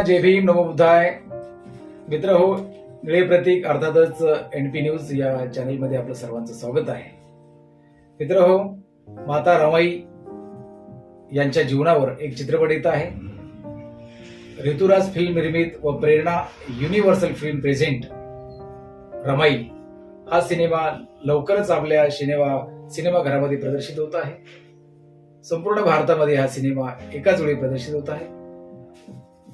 सर्वांना जय भीम, नमो बुद्धाय. मित्र हो, निळे प्रतीक अर्थातच NP न्यूज या चॅनलमध्ये आपलं सर्वांचं स्वागत आहे. मित्र हो, माता रमाई यांच्या जीवनावर एक चित्रपट येत आहे. ऋतुराज फिल्म निर्मित व प्रेरणा युनिव्हर्सल फिल्म प्रेझेंट रमाई हा सिनेमा लवकरच आपल्या सिनेमाघरामध्ये प्रदर्शित होत आहे. संपूर्ण भारतामध्ये हा सिनेमा एकाच वेळी प्रदर्शित होत आहे.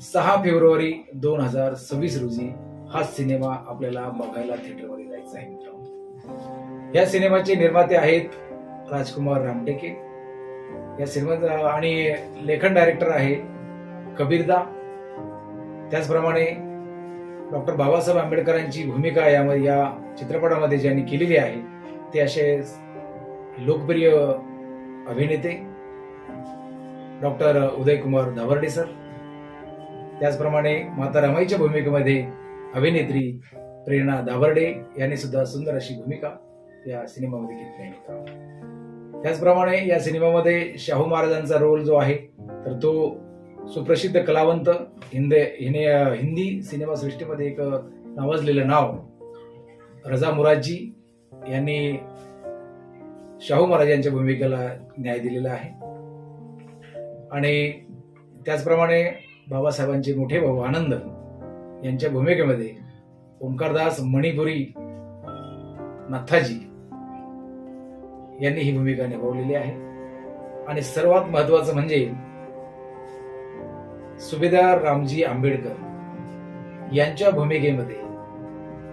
6 फेब्रुवारी 2026 रोजी हा सिनेमा आपल्याला बघायला थिएटरमध्ये जायचा आहे. मित्रांनो, या सिनेमाचे निर्माते आहेत राजकुमार रामटेके. या सिनेमाचा आणि लेखन डायरेक्टर आहे कबीरदा. त्याचप्रमाणे डॉक्टर बाबासाहेब आंबेडकरांची भूमिका या चित्रपटामध्ये ज्यांनी केलेली आहे ते असे लोकप्रिय अभिनेते डॉक्टर उदयकुमार धाबर्डे सर. त्याचप्रमाणे माता रमाईच्या भूमिकेमध्ये अभिनेत्री प्रेरणा धाबर्डे यांनी सुद्धा सुंदर अशी भूमिका या सिनेमामध्ये घेतली आहे. त्याचप्रमाणे या सिनेमामध्ये शाहू महाराजांचा रोल जो आहे तर तो सुप्रसिद्ध कलावंत हिंदी सिनेमा सृष्टीमध्ये एक नावाजलेलं नाव रजा मुरादजी यांनी शाहू महाराज यांच्या भूमिकेला न्याय दिलेला आहे. आणि त्याचप्रमाणे बाबासाहेबांचे मोठे भाऊ आनंद यांच्या भूमिकेमध्ये ओंकारदास मणिपुरी नाथाजी यांनी ही भूमिका निभावलेली आहे. आणि सर्वात महत्वाचं म्हणजे सुभेदार रामजी आंबेडकर यांच्या भूमिकेमध्ये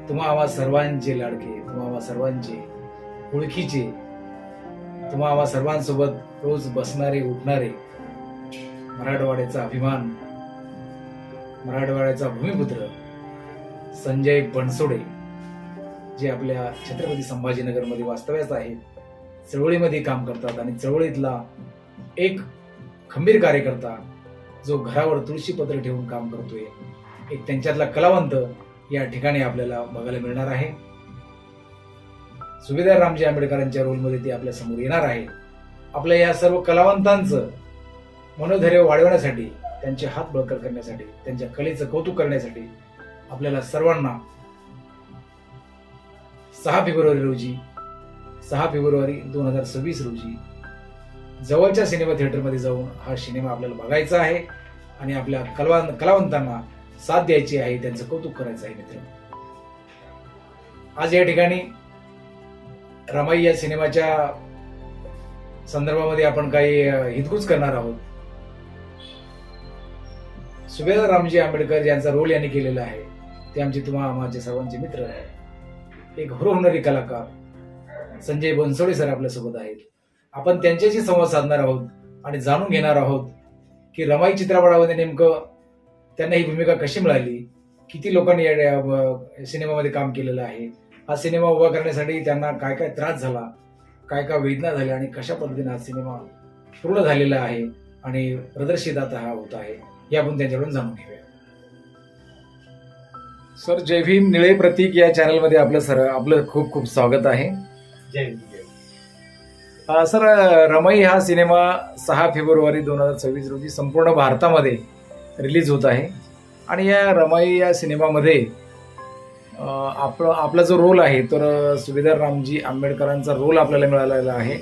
तुम्हा आम्हा सर्वांचे लाडके, तुम्हा आम्हा सर्वांचे ओळखीचे, तुम्हा आम्हा सर्वांसोबत रोज बसणारे उठणारे मराठवाड्याचा अभिमान, मराठवाड्याचा भूमिपुत्र संजय बनसोडे जे आपल्या छत्रपती संभाजीनगरमध्ये वास्तव्यास आहेत, चळवळीमध्ये काम करतात आणि चळवळीतला एक खंबीर कार्यकर्ता जो घरावर तुळशीपत्र ठेवून काम करतोय, एक त्यांच्यातला कलावंत या ठिकाणी आपल्याला बघायला मिळणार आहे. सुभेदार रामजी आंबेडकरांच्या रोलमध्ये ते आपल्या समोर येणार आहे. आपल्या या सर्व कलावंतांचं मनोधैर्य वाढवण्यासाठी, त्यांचे हात बळकट करण्यासाठी, त्यांच्या कलेचं कौतुक करण्यासाठी आपल्याला सर्वांना 6 फेब्रुवारी 2026 रोजी जवळच्या सिनेमा थिएटरमध्ये जाऊन हा सिनेमा आपल्याला बघायचा आहे आणि आपल्या कलावंतांना साथ द्यायची आहे, त्यांचं कौतुक करायचं आहे. मित्र, आज या ठिकाणी रमाई या सिनेमाच्या संदर्भामध्ये आपण काही हितगुज करणार आहोत. सुभेदार रामजी आंबेडकर यांचा रोल यांनी केलेला आहे ते आमचे सर्वांचे मित्र, एक होणारी कलाकार संजय बनसोडे सर आपल्यासोबत आहेत. आपण त्यांच्याशी संवाद साधणार आहोत आणि जाणून घेणार आहोत की रमाई चित्रपटामध्ये नेमकं त्यांना ही भूमिका कशी मिळाली, किती लोकांनी या सिनेमामध्ये काम केलेलं आहे, हा सिनेमा उभा करण्यासाठी त्यांना काय काय त्रास झाला, काय काय वेदना झाल्या आणि कशा पद्धतीने हा सिनेमा पूर्ण झालेला आहे आणि प्रदर्शित आता हा होत आहे, हे आपण त्यांच्याकडून जाणून घेऊया. सर, जय भीम. निळे प्रतीक या चॅनलमध्ये आपलं खूप खूप स्वागत आहे. जय भीम. सर, रमाई हा सिनेमा 6 फेब्रुवारी 2026 रोजी संपूर्ण भारतामध्ये रिलीज होत आहे. आणि या रमाई या सिनेमामध्ये आपला जो रोल आहे तर सुभेदार रामजी आंबेडकरांचा रोल आपल्याला मिळालेला आहे.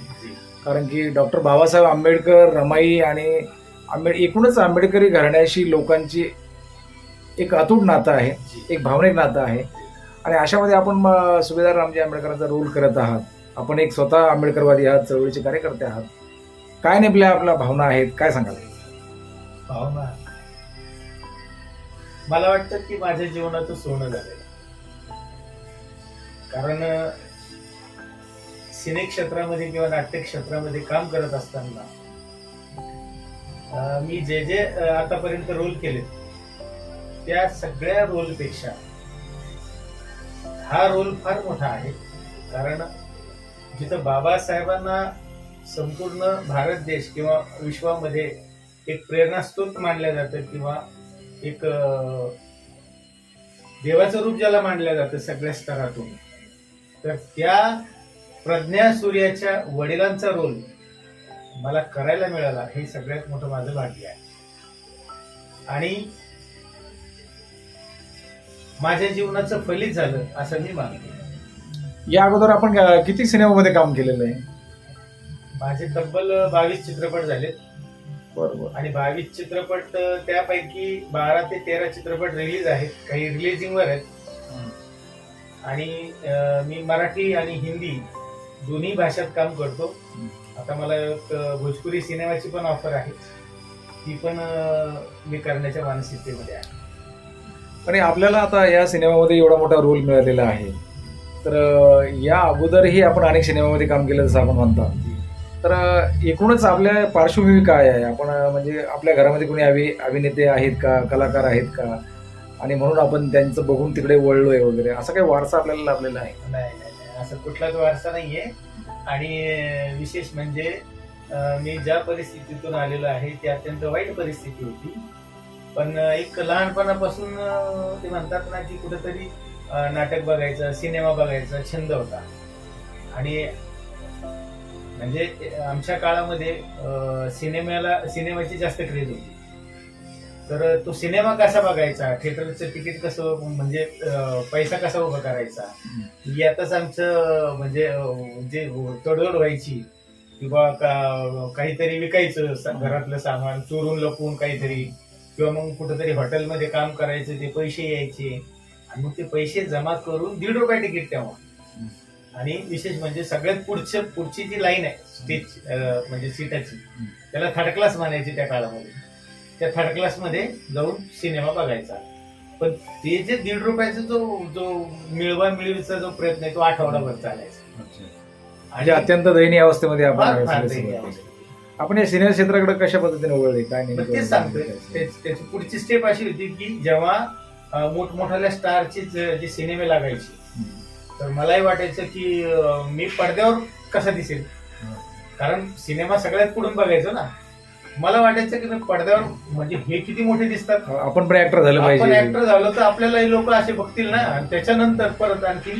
कारण की डॉक्टर बाबासाहेब आंबेडकर, रमाई आणि एकूणच आंबेडकरी घराण्याशी लोकांची एक अतूट नातं आहे, एक भावनिक नातं आहे. आणि अशामध्ये आपण सुभेदार रामजी आंबेडकरांचा रोल करत आहात. आपण एक स्वतः आंबेडकरवादी आहात, चळवळीचे कार्यकर्ते आहात. काय नेमल्या आपल्या भावना आहेत, काय सांगाल? भावना, मला वाटतं की माझ्या जीवनाचं सोनं झालंय. कारण सिने क्षेत्रामध्ये किंवा नाट्य क्षेत्रामध्ये काम करत असताना मी जे आतापर्यंत रोल केले त्या सगळ्या रोलपेक्षा हा रोल फार मोठा आहे. कारण जिथं बाबासाहेबांना संपूर्ण भारत देश किंवा विश्वामध्ये एक प्रेरणास्त्रोत मानलं जातं किंवा एक देवाचं रूप ज्याला मानलं जातं सगळ्या स्तरातून, तर त्या प्रज्ञा सूर्याच्या वडिलांचा रोल मला करायला मिळाला हे सगळ्यात मोठं माझं भाग्य आहे. आणि माझ्या जीवनाचं फलित झालं असं मी मानतो. या अगोदर आपण किती सिनेमामध्ये काम केलेलं आहे? माझे तब्बल 22 चित्रपट झालेत बरोबर. आणि 22 चित्रपट त्यापैकी 12 ते 13 चित्रपट रिलीज आहेत, काही रिलीजिंगवर आहेत. आणि मी मराठी आणि हिंदी दोन्ही भाषात काम करतो. आता मला एक भोजपुरी सिनेमाची पण ऑफर आहे, ती पण मी करण्याच्या मानसिकतेमध्ये आहे. आणि आपल्याला आता या सिनेमामध्ये एवढा मोठा रोल मिळालेला आहे, तर या अगोदरही आपण अनेक सिनेमामध्ये काम केलं जसं आपण म्हणता, तर एकूणच आपल्या पार्श्वभूमी काय आहे? आपण म्हणजे आपल्या घरामध्ये कोणी अभिनेते आहेत का, कलाकार आहेत का, आणि म्हणून आपण त्यांचं बघून तिकडे वळलोय वगैरे, असा काही वारसा आपल्याला लाभलेला आहे? नाही, असं कुठलाच वारसा नाहीये. आणि विशेष म्हणजे मी ज्या परिस्थितीतून आलेलो आहे ती अत्यंत वाईट परिस्थिती होती. पण एक लहानपणापासून ते म्हणतात ना की कुठेतरी नाटक बघायचा, सिनेमा बघायचा छंद होता. आणि म्हणजे आमच्या काळामध्ये सिनेमाची जास्त क्रेज होती. तर तो सिनेमा कसा बघायचा, थिएटरचं तिकीट कसं, म्हणजे पैसा कसा उभा करायचा, यातच आमचं म्हणजे जे तडजोड व्हायची. किंवा काहीतरी विकायचं घरातलं सामान चोरून लपवून काहीतरी, किंवा मग कुठेतरी हॉटेलमध्ये काम करायचं, ते पैसे यायचे आणि मग ते पैसे जमा करून ₹1.5 तिकीट तेव्हा. आणि विशेष म्हणजे सगळ्यात पुढची जी लाईन आहे स्टेज म्हणजे सीटाची, त्याला थर्ड क्लास म्हणायची त्या काळामध्ये. त्या थर्ड क्लास मध्ये जाऊन सिनेमा बघायचा. पण ते जे ₹1.5 जो मिळवीचा जो प्रयत्न आहे तो आठवडाभर चालायचा. म्हणजे अत्यंत दयनीय अवस्थेमध्ये फार आपण दयनीय अवस्था. आपण या सिनेमा क्षेत्राकडे कशा पद्धतीने वळले, काय मग तेच सांगतोय. त्याची पुढची स्टेप अशी होती की जेव्हा मोठमोठ्या स्टारचे जे सिनेमे लागायचे, तर मलाही वाटायचं की मी पडद्यावर कसा दिसेल, कारण सिनेमा सगळ्यात पुढून बघायचो ना. मला वाटायचं की पडद्यावर म्हणजे हे किती मोठे दिसतात, आपण पण ऍक्टर झालं आपण पाहिजे. ऍक्टर झालो तर आपल्याला लोक असे बघतील ना. आणि त्याच्यानंतर परत आणखी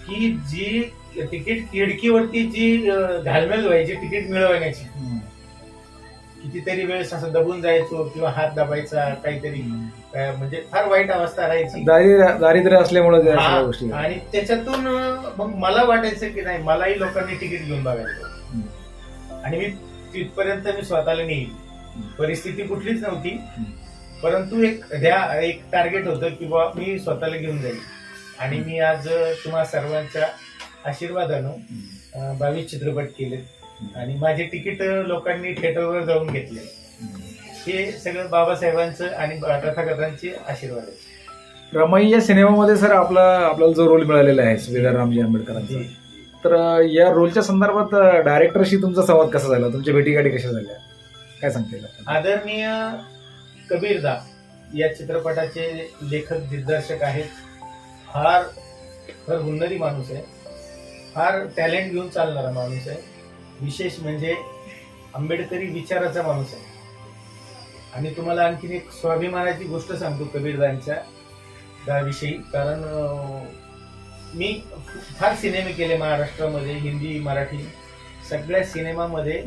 की जी तिकीट खिडकीवरती जी घालमेल व्हायची तिकीट मिळवण्याची, कितीतरी वेळेस असं दबून जायचो किंवा हात दाबायचा काहीतरी, म्हणजे फार वाईट अवस्था राहायची दारिद्र्य असल्यामुळे त्या सगळ्या गोष्टी. आणि त्याच्यातून मग मला वाटायचं की नाही, मलाही लोकांनी तिकीट घेऊन बघायचं. आणि मी तिथपर्यंत मी स्वतःला नेईल. परिस्थिती कुठलीच नव्हती, परंतु एक टार्गेट होतं की बा मी स्वतःला घेऊन जाईल. आणि मी आज तुम्हा सर्वांच्या आशीर्वादानं 22 चित्रपट केले आणि माझे तिकीट लोकांनी थिएटरवर जाऊन घेतले. हे सगळं बाबासाहेबांचं आणि तथागतांचे आशीर्वाद आहे. रमाई या सिनेमामध्ये सर आपल्याला जो रोल मिळालेला आहे सुभेदार रामजी आंबेडकरांचा, तर या रोलच्या संदर्भात डायरेक्टरशी तुमचा संवाद कसा झाला, तुमच्या भेटीगाठी कशा झाल्या, काय सांगता येईल? आदरणीय कबीरदा या चित्रपटाचे लेखक दिग्दर्शक आहेत. फार हुन्नरी माणूस आहे, फार टॅलेंट घेऊन चालणारा माणूस आहे. विशेष म्हणजे आंबेडकरी विचाराचा माणूस आहे. आणि तुम्हाला आणखीन एक स्वाभिमानाची गोष्ट सांगतो कबीरदांच्या विषयी, कारण मी फार सिनेमे केले महाराष्ट्रामध्ये, हिंदी मराठी सगळ्या सिनेमामध्ये.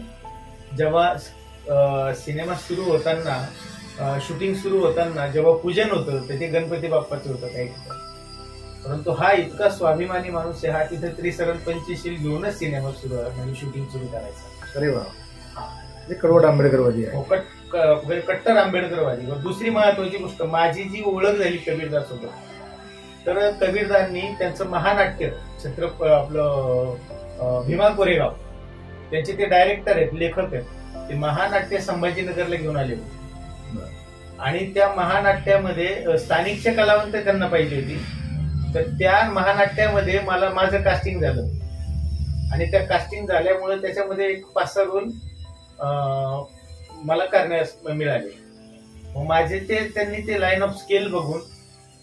जेव्हा सिनेमा सुरू होताना, शूटिंग सुरू होताना जेव्हा पूजन होतं ते गणपती बाप्पाचं होतं काही ठिकाणी. परंतु हा इतका स्वाभिमानी माणूस आहे, हा तिथे त्रिसरण पंचशील घेऊनच सिनेमा सुरू म्हणजे शूटिंग सुरू करायचा. अरे वा, कडवट आंबेडकरवादी आहे. कट्टर आंबेडकरवादी. दुसरी महत्वाची गोष्ट, माझी जी ओळख झाली कबीरदार सोबत, तर कबीरदारांनी त्यांचं महानाट्य आपलं भीमा कोरेगाव, त्यांचे ते डायरेक्टर आहेत, लेखक आहेत, ते महानाट्य संभाजीनगरला घेऊन आले होते. आणि त्या महानाट्यामध्ये स्थानिकचे कलावंत त्यांना पाहिजे होती. तर त्या महानाट्यामध्ये माझं कास्टिंग झालं. आणि त्या कास्टिंग झाल्यामुळे त्याच्यामध्ये एक 5-6 रोल मला करण्यास मिळाले. मग माझे त्यांनी ते लाईन ऑफ स्केल बघून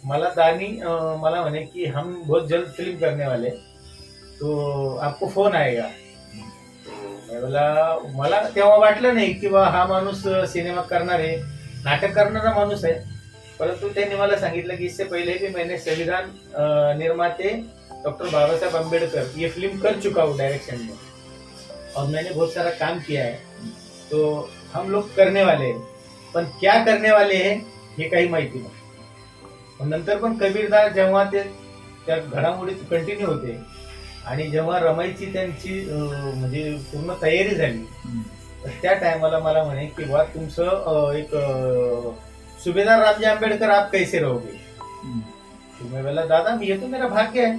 मला म्हणे की हम बहुत जल्द फिल्म करने वाले, तो आपको फोन आएगा. मला तेव्हा वाटलं नाही की हा माणूस सिनेमा करणार आहे, नाटक करणारा माणूस आहे. परंतु त्यांनी मला सांगितलं की इससे पहले भी मैंने संविधान निर्माते डॉक्टर बाबासाहेब अम्बेडकर ये फिल्म कर चुका हूँ डायरेक्शन में, और मैंने बहुत सारा काम किया है, तो हम लोग करने वाले हैं, पण क्या करने वाले हैं हे काही माहिती नाही. नंतर पण कबीरदास जेव्हा ते त्या घडामोडीत कंटिन्यू होते आणि जेव्हा रमाईची त्यांची म्हणजे पूर्ण तयारी झाली, तर त्या टायमाला मला म्हणे की बा तुमचं एक सुभेदार रामजी आंबेडकर आप कैसे रहोगे। तो मैं बोला दादा ये तो मेरा भाग्य है,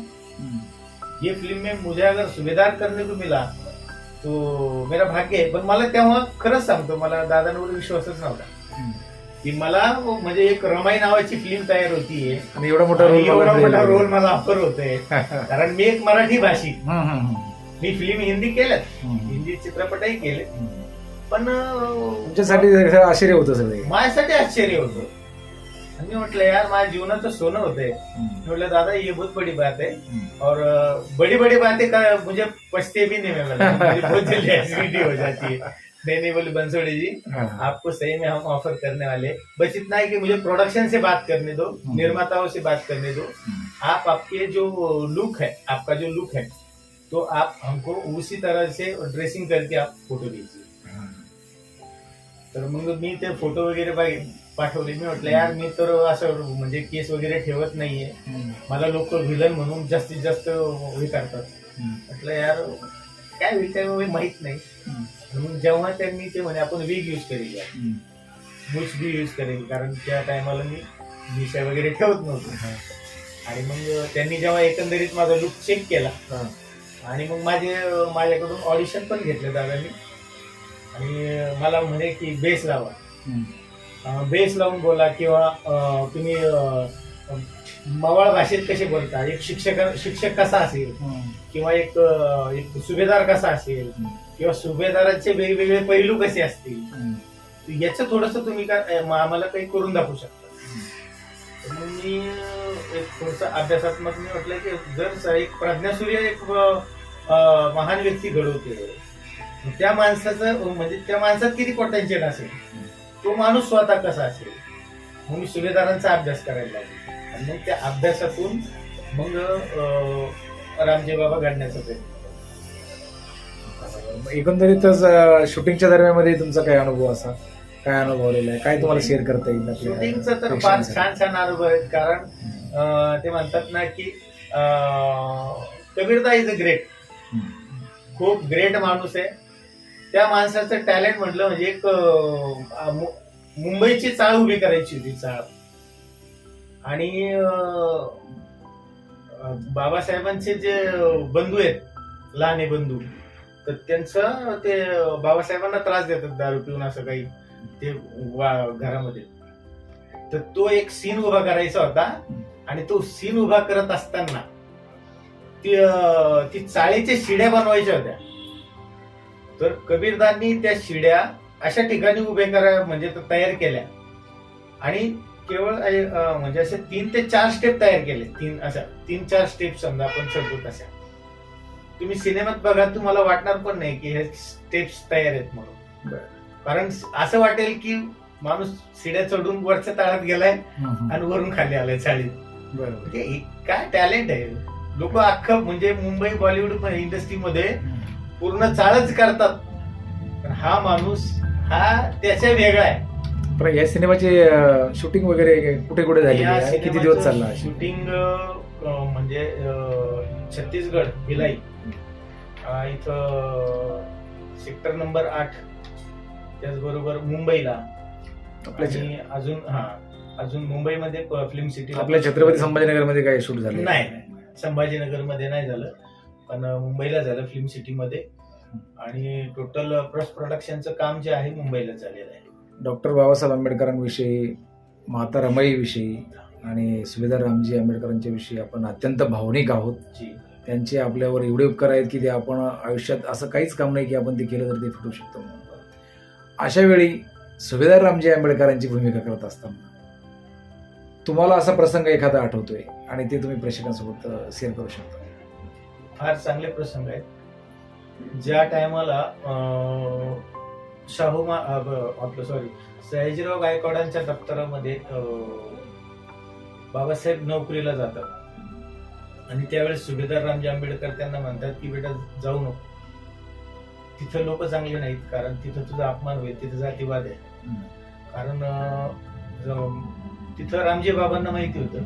ये फिल्म में मुझे अगर सुभेदार करने को मिला तो मेरा भाग्य आहे। पण मला तेव्हा खरंच सांगतो, मला दादांवर विश्वासच नव्हता की मला म्हणजे एक रमाई नावाची फिल्म तयार होतीये आणि एवढा मोठा आणि एवढा मोठा रोल रोल मला ऑफर होतोय। कारण मी एक मराठी भाषिक, मी फिल्म हिंदी केल्यात, हिंदी चित्रपटही केले, पण तुमच्यासाठी आश्चर्य होतं सगळे, माझ्यासाठी आश्चर्य होतं। आणि मी म्हटलं यार माझ्या जीवनाचं सोनं होतंय। मी म्हटलं दादा ये बहुत बड़ी बात है और बड़ी बड़ी बातें का मुझे पछते भी नहीं, मुझे बहुत जल्दी एसिडिटी हो जाती है। नहीं बोली बंसोड़ी जी आपको सही में हम ऑफर करने वाले, बस इतना है कि मुझे प्रोडक्शन से बात करने दो, निर्माताओं से बात करने दो, आप आपके जो लुक है, आपका जो लुक है तो आप हमको उसी तरह से ड्रेसिंग करके आप फोटो दीजिए। तर मग मी ते फोटो वगैरे पाठवले। मी म्हटलं यार मी तर असं म्हणजे केस वगैरे ठेवत नाहीये, मला लोक व्हिलन म्हणून जास्तीत जास्त हे करतात। म्हटलं यार काय होईल काय माहित नाही। मग जेव्हा त्यांनी ते म्हणे आपण विग यूज करूया, मूछ भी यूज करेल, कारण त्या टायमाला मी मिशा वगैरे ठेवत नव्हतो। आणि मग त्यांनी जेव्हा एकंदरीत माझा लुक चेक केला आणि मग माझ्याकडून ऑडिशन पण घेतलं दादांनी आणि मला म्हणे की बेस लावा, बेस लावून बोला किंवा तुम्ही मवाळ भाषेत कसे बोलता, एक शिक्षक कसा असेल किंवा एक सुभेदार कसा असेल किंवा सुभेदाराचे वेगवेगळे पैलू कसे असतील, याचं थोडस तुम्ही आम्हाला काही करून दाखवू शकता। मग मी एक थोडस अभ्यासात्मक मी म्हटलं की जर एक प्रज्ञासूर्य एक महान व्यक्ती घडवते, त्या माणसाचं म्हणजे त्या माणसात किती पोटेन्शियल असेल, तो माणूस स्वतः कसा असेल, मग मी सुभेदारांचा अभ्यास करायला लागलो आणि मग त्या अभ्यासातून मग रामजी बाबा घडण्याचा प्रयत्न। एकंदरीतच शूटिंगच्या दरम्यान तुमचा काय अनुभव असा काय अनुभवलेला आहे, काय तुम्हाला शेअर करता येईल? शूटिंगचा तर फार छान अनुभव आहे, कारण ते म्हणतात ना की कबीरदा इज अ ग्रेट, खूप ग्रेट माणूस आहे। त्या माणसाचं टॅलेंट म्हटलं म्हणजे एक मुंबईची चाळ उभी करायची होती, चाळ। आणि बाबासाहेबांचे जे बंधू आहेत, लहाने बंधू, तर त्यांचं ते बाबासाहेबांना त्रास देतात दारू पिऊन असं काही ते घरामध्ये, तर तो एक सीन उभा करायचा होता आणि तो सीन उभा करत असताना ती चाळीच्या शिड्या बनवायच्या होत्या। तर कबीरदांनी त्या शिड्या अशा ठिकाणी उभे म्हणजे तयार केल्या आणि केवळ म्हणजे असे 3 ते 4 स्टेप तयार केले, 3-4 स्टेप समजा आपण समजू तशा। तुम्ही सिनेमात बघा, तुम्हाला वाटणार पण नाही की हे स्टेप्स तयार आहेत म्हणून, कारण असं वाटेल की माणूस शिड्या चढून वरच्या तळात गेलाय आणि वरून खाली आलाय चाळीत। म्हणजे काय टॅलेंट आहे, लोक अख्खं म्हणजे मुंबई बॉलिवूड इंडस्ट्रीमध्ये पूर्ण चाळच करतात, पण हा माणूस हा त्याच्या वेगळा आहे। या सिनेमाची शूटिंग वगैरे कुठे कुठे झाली, किती दिवस चालला शूटिंग? म्हणजे छत्तीसगड भिलाई इथं सेक्टर नंबर 8, त्याचबरोबर मुंबईला आणि अजून मुंबईमध्ये फिल्म सिटी, आपल्या छत्रपती संभाजीनगर मध्ये काय शूट झालं? नाही, संभाजीनगर मध्ये नाही झालं, पण मुंबईला झालं फिल्म सिटी मध्ये। आणि टोटल पोस्ट प्रोडक्शनचं काम जे आहे मुंबईला झालेलं आहे। डॉक्टर बाबासाहेब आंबेडकरांविषयी, माता रमाईविषयी आणि सुभेदार रामजी आंबेडकरांच्या विषयी आपण अत्यंत भावनिक आहोत। त्यांचे आपल्यावर एवढे उपकार आहेत की ते आपण आयुष्यात असं काहीच काम नाही की आपण ते केलं तर ते फिटू शकतो। अशा वेळी सुभेदार रामजी आंबेडकरांची भूमिका करत असताना तुम्हाला असा प्रसंग एखादा आठवतोय आणि ते तुम्ही प्रेक्षकांसोबत शेअर करू शकता? फार चांगले प्रसंग आहेत। ज्या टायमाला सयाजीराव गायकवाडांच्या दप्तरामध्ये बाबासाहेब नोकरीला जातात आणि त्यावेळेस सुभेदार रामजी आंबेडकर त्यांना म्हणतात की बेटा जाऊ नको, तिथं लोक चांगले नाहीत, कारण तिथं तुझा अपमान होईल, तिथं जातीवाद आहे। कारण तिथं रामजी बाबांना माहिती होतं.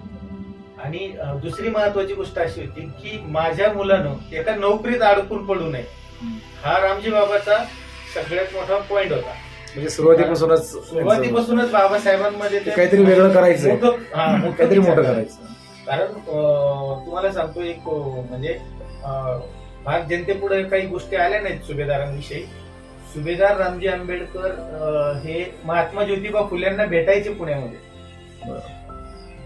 आणि दुसरी महत्वाची गोष्ट अशी होती की माझ्या मुलानं एका नोकरीत अडकून पडू नये, हा रामजी बाबाचा सगळ्यात मोठा पॉइंट होता. म्हणजे सुरुवातीपासूनच बाबासाहेबांमध्ये ते काहीतरी वेगळं करायचं, मोठं काहीतरी मोठं विचार करायचं. कारण तुम्हाला सांगतो एक म्हणजे भारत जनतेपुढे काही गोष्टी आल्या नाहीत सुभेदारांविषयी. सुभेदार रामजी आंबेडकर हे महात्मा ज्योतिबा फुलेंना भेटायचे पुण्यामध्ये.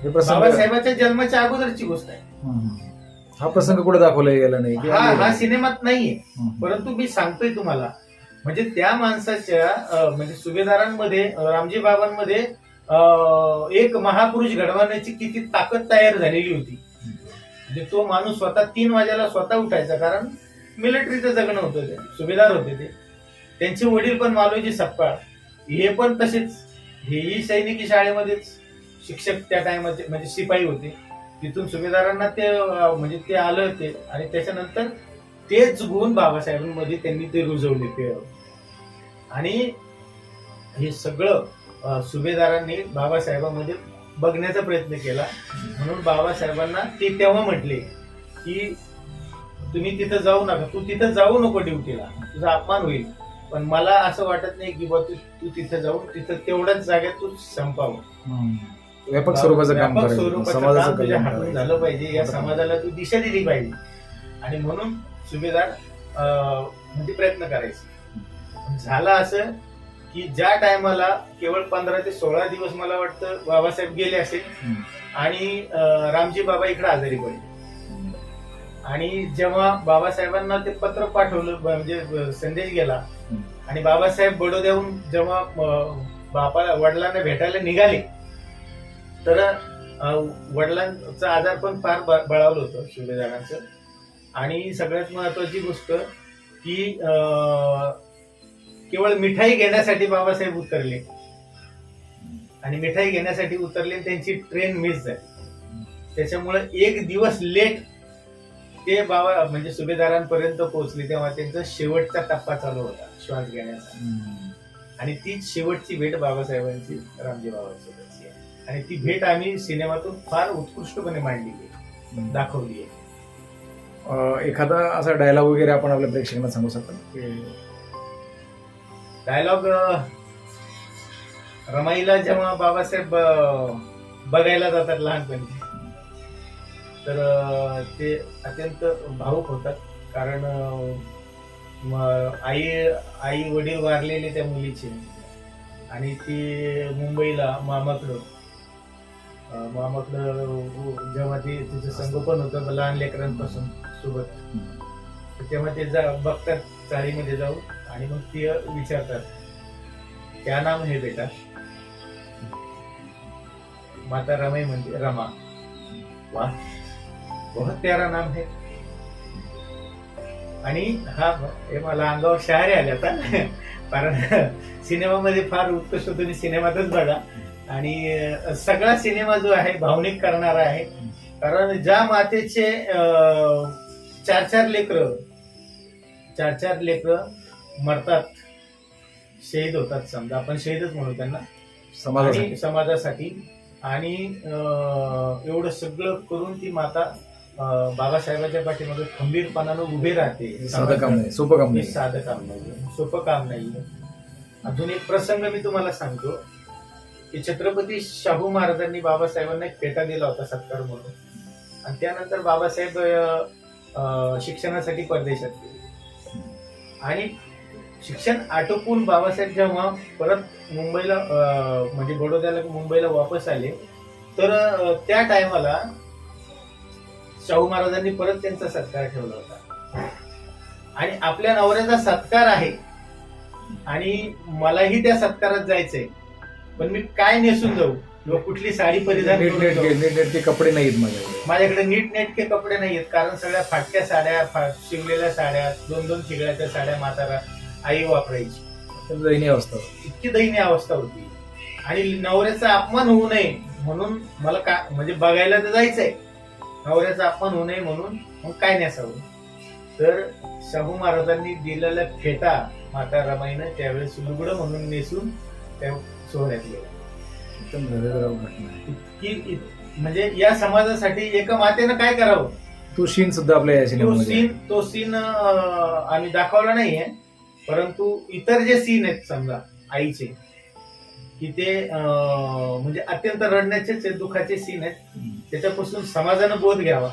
बाबासाहेबांच्या जन्माच्या अगोदरची गोष्ट आहे. हा प्रसंग कुठे दाखवला गेला नाही, हा सिनेमात नाहीये, परंतु मी सांगतोय तुम्हाला. म्हणजे त्या माणसाच्या म्हणजे सुभेदारांमध्ये रामजी बाबांमध्ये एक महापुरुष घडवण्याची किती ताकद तयार झालेली होती. म्हणजे तो माणूस स्वतः 3 वाजेला स्वतः उठायचा, कारण मिलिटरीचं जगणं होतं, ते सुभेदार होते ते. त्यांचे वडील पण मालोजी सपकाळ, हे पण तसेच, हेही सैनिकी शाळेमध्येच शिक्षक त्या टायमाचे म्हणजे शिपाई होते. तिथून सुभेदारांना ते म्हणजे ते आलं होते आणि त्याच्यानंतर तेच गुण बाबासाहेबांमध्ये त्यांनी ते रुजवले ते. आणि हे सगळं सुभेदारांनी बाबासाहेबांमध्ये बघण्याचा प्रयत्न केला. म्हणून बाबासाहेबांना ते तेव्हा म्हटले की तुम्ही तिथं जाऊ नका, तू तिथं जाऊ नको ड्युटीला, तुझा अपमान होईल. पण मला असं वाटत नाही की तू तिथं जाऊन तिथं तेवढ्याच जागेत तू संपावं. व्यापक स्वरूपाचं काम समाजाचं तुझ्या हातून झालं पाहिजे, या समाजाला तू दिशा दिली पाहिजे. आणि म्हणून सुभेदार म्हणजे प्रयत्न करायचे. झालं असं की ज्या टायमाला केवळ 15 ते 16 दिवस मला वाटतं बाबासाहेब गेले असेल आणि रामजी बाबा इकडे आजारी पडले. आणि जेव्हा बाबासाहेबांना ते पत्र पाठवलं, म्हणजे संदेश गेला, आणि बाबासाहेब बडोद्याहून जेव्हा वडिलांना भेटायला निघाले, तर वडिलांचं आजार पण फार बळावलं होतं सुभेदारांचं. आणि सगळ्यात महत्वाची गोष्ट की केवळ मिठाई घेण्यासाठी बाबासाहेब उतरले, आणि मिठाई घेण्यासाठी उतरले, त्यांची ट्रेन मिस झाली. त्याच्यामुळे 1 दिवस लेट ते बाबा म्हणजे सुभेदारांपर्यंत पोहोचले. तेव्हा त्यांचा शेवटचा टप्पा चालू होता श्वास घेण्याचा. आणि तीच शेवटची भेट बाबासाहेबांची रामजी बाबांसोबतची आहे. आणि ती भेट आम्ही सिनेमातून फार उत्कृष्टपणे मांडलेली आहे, दाखवली आहे. एखादा असा डायलॉग वगैरे आपण आपल्या प्रेक्षकांना सांगू शकतो? डायलॉग रमाईला जेव्हा बाबासाहेब बघायला जातात लहानपणी, तर ते अत्यंत भावुक होतात. कारण आई वडील वारलेले त्या मुलीचे, आणि ती मुंबईला मामाकडं जेव्हा ते तिचं संगोपन होतं लहान लेकरांपासून सोबत, तेव्हा ते बघतात चाळीमध्ये जाऊन, आणि मग ते विचारतात क्या नाम है बेटा. माता रमाई म्हणते रमा. वाह, बहुत प्यारा नाम है. आणि हे मला अंगावर शहारे आले आता, कारण सिनेमामध्ये फार उत्कृष्ट, तुम्ही सिनेमातच बघा. आणि सगळा सिनेमा जो आहे भावनिक करणारा आहे. कारण ज्या मातेचे 4 लेकर मरतात, शहीद होतात, समजा आपण शहीदच म्हणू त्यांना, समाजासाठी. आणि एवढं सगळं करून ती माता बाबासाहेबांच्या पाठीमागे खंबीरपणानं उभे राहते. साधं काम नाही, सोपं काम नाही, सोपं काम नाहीये. अजून एक प्रसंग मी तुम्हाला सांगतो की छत्रपती शाहू महाराजांनी बाबासाहेबांना एक फेटा दिला होता सत्कार म्हणून. आणि त्यानंतर बाबासाहेब शिक्षणासाठी परदेशात गेले. आणि शिक्षण आटोपून बाबासाहेब जेव्हा परत मुंबईला म्हणजे बडोद्याला मुंबईला वापस आले, तर त्या टायमाला शाहू महाराजांनी परत त्यांचा सत्कार ठेवला होता. आणि आपल्या नवऱ्याचा सत्कार आहे आणि मलाही त्या सत्कारात जायचंय, पण मी काय नेसून जाऊ किंवा कुठली साडी परिधान नीटनेटके कपडे नाहीत माझ्याकडे नीटनेटके कपडे नाहीयेत. कारण सगळ्या फाटक्या साड्या, शिवलेल्या साड्या, 2-2 ठिगळ्याच्या साड्या म्हातारा आई वापरायची. दयनीय अवस्था, इतकी दयनीय अवस्था होती. आणि नवऱ्याचा अपमान होऊ नये म्हणून मला म्हणजे बघायला तर जायचंय, नवऱ्याचा अपमान होऊ नये म्हणून मग काय नेसावं. तर शाहू महाराजांनी दिलेला फेटा माता रमाईनं त्यावेळेस लुगडं म्हणून नेसून त्या सोहळ्यात गेला. एकदम हृदयद्रावक घटना आहे. की म्हणजे या समाजासाठी एका मातेनं काय करावं, तो शीन सुद्धा आपल्या या सिनेमामध्ये तो सीन आम्ही दाखवला नाहीये, परंतु इतर जे सीन आहेत समजा आईचे, की ते म्हणजे अत्यंत रडण्याचे दुःखाचे सीन आहेत. आहे. त्याच्यापासून समाजानं बोध घ्यावा.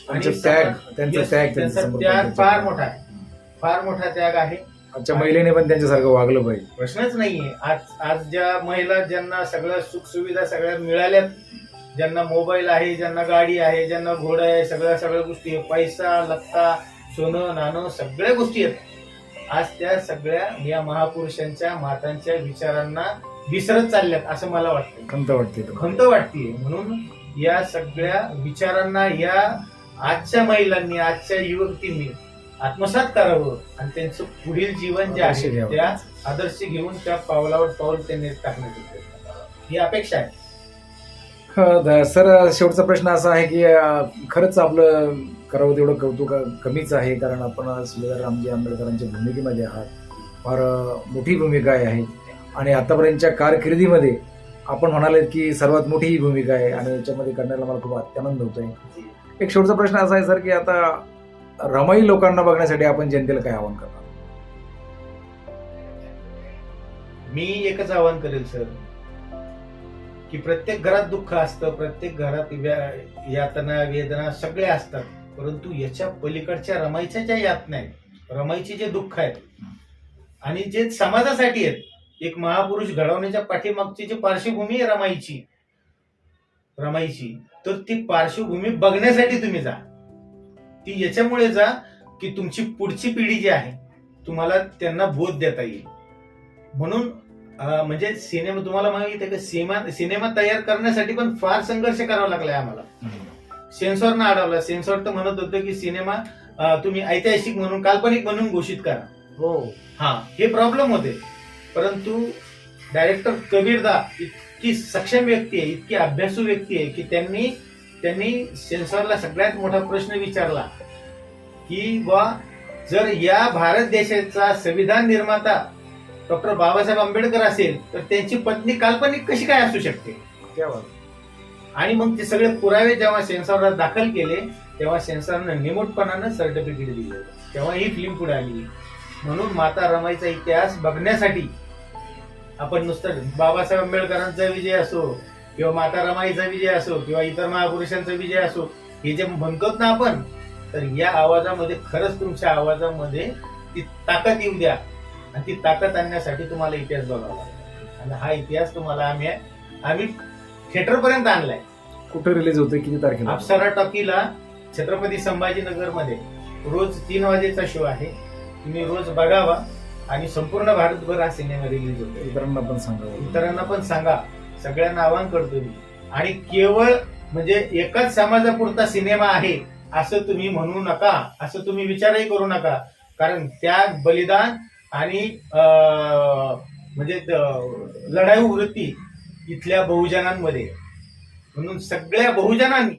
त्यांचा त्याग, त्यांचा त्याग, त्यांचा त्यांचं त्याग समर्पण, फार मोठा आहे, फार मोठा त्याग आहे. आजच्या महिलेने पण त्यांच्यासारखं वागलं पाहिजे. प्रश्नच नाहीये. आज ज्या महिला ज्यांना सगळ्या सुख सुविधा सगळ्या मिळाल्यात, ज्यांना मोबाईल आहे, ज्यांना गाडी आहे, ज्यांना घोडा आहे, सगळ्या गोष्टी आहे, पैसा लत्ता सोनं नाणं सगळ्या गोष्टी आहेत, आज त्या सगळ्या या महापुरुषांच्या मातांच्या विचारांना विसरत चालल्यात असं मला वाटतं. खंत वाटते. खंत वाटते. म्हणून या सगळ्या विचारांना या आजच्या महिलांनी, आजच्या युवतींनी आत्मसात करावं आणि त्यांचं पुढील जीवन जे आदर्श आहे घ्यावं. त्या आदर्श घेऊन त्या पावलावर पाऊल त्यांनी टाकण्याची प्रयत्न करावा, ही अपेक्षा आहे. सर, शेवटचा प्रश्न असा आहे की खरंच आपलं करावं तेवढं कौतुक कमीच आहे, कारण आपण सुभेदार रामजी आंबेडकरांच्या भूमिकेमध्ये आहात. फार मोठी भूमिका आहे आणि आतापर्यंतच्या कारकिर्दीमध्ये आपण म्हणालेत की सर्वात मोठी ही भूमिका आहे आणि याच्यामध्ये करण्याला मला खूप अत्यानंद होतोय. एक शेवटचा प्रश्न असा आहे सर की आता रमाई लोकांना बघण्यासाठी आपण जनतेला काय आवाहन करणार? मी एकच आवाहन करेल सर, की प्रत्येक घरात दुःख असतं, प्रत्येक घरात यातना वेदना सगळ्या असतात, परंतु याच्या पलीकडच्या रमाईच्या ज्या यातना आहेत, रमाईचे जे दुःख आहेत आणि जे समाजासाठी आहेत, एक महापुरुष घडवण्याच्या पाठीमागची जी पार्श्वभूमी आहे रमाईची, तर ती पार्श्वभूमी बघण्यासाठी तुम्ही जा. ती याच्यामुळे जा की तुमची पुढची पिढी जी आहे तुम्हाला त्यांना बोध देता येईल. म्हणून म्हणजे सिनेमा तुम्हाला माहिती आहे का, सिनेमा तयार करण्यासाठी पण फार संघर्ष करावा लागलाय आम्हाला. सेन्सॉरनं अडवला. सेन्सॉर तर म्हणत होतं की सिनेमा तुम्ही ऐतिहासिक म्हणून, काल्पनिक म्हणून घोषित करा. हो, हा, हे प्रॉब्लेम होते. परंतु डायरेक्टर कबीरदा इतकी सक्षम व्यक्ती आहे, इतकी अभ्यासू व्यक्ती आहे की त्यांनी सेन्सॉरला सगळ्यात मोठा प्रश्न विचारला की जर या भारत देशाचा संविधान निर्माता डॉक्टर बाबासाहेब आंबेडकर असेल तर त्यांची पत्नी काल्पनिक कशी काय असू शकते. आणि मग ते सगळे पुरावे जेव्हा सेन्सॉरला दाखल केले तेव्हा सेन्सॉरनं निमूटपणानं सर्टिफिकेट दिले, तेव्हा ही फिल्म पुढे आली. म्हणून माता रमाईचा इतिहास बघण्यासाठी आपण नुसतं बाबासाहेब आंबेडकरांचा विजय असो किंवा माता रमाईचा विजय असो किंवा इतर महापुरुषांचा विजय असो, हे जे म्हणतो ना आपण, तर या आवाजामध्ये खरंच तुमच्या आवाजामध्ये ती ताकद येऊ द्या आणि ती ताकद आणण्यासाठी तुम्हाला इतिहास बघावा लागेल. आणि हा इतिहास तुम्हाला आम्ही थिएटर पर्यंत आणलाय. कुठे रिलीज होतोय, किती तारखेला? अप्सरा टॉकीला छत्रपती संभाजीनगर मध्ये रोज 3 वाजेचा शो आहे. तुम्ही रोज बघावा आणि संपूर्ण भारतभर हा सिनेमा रिलीज होतो. इतरांना पण सांगा. सगळ्यांना आवाहन करतो मी. आणि केवळ म्हणजे एकाच समाजापुरता सिनेमा आहे असं तुम्ही म्हणू नका, असं तुम्ही विचारही करू नका, कारण त्याग, बलिदान आणि म्हणजे लढाऊ वृत्ती इथल्या बहुजनांमध्ये, म्हणून सगळ्या बहुजनांनी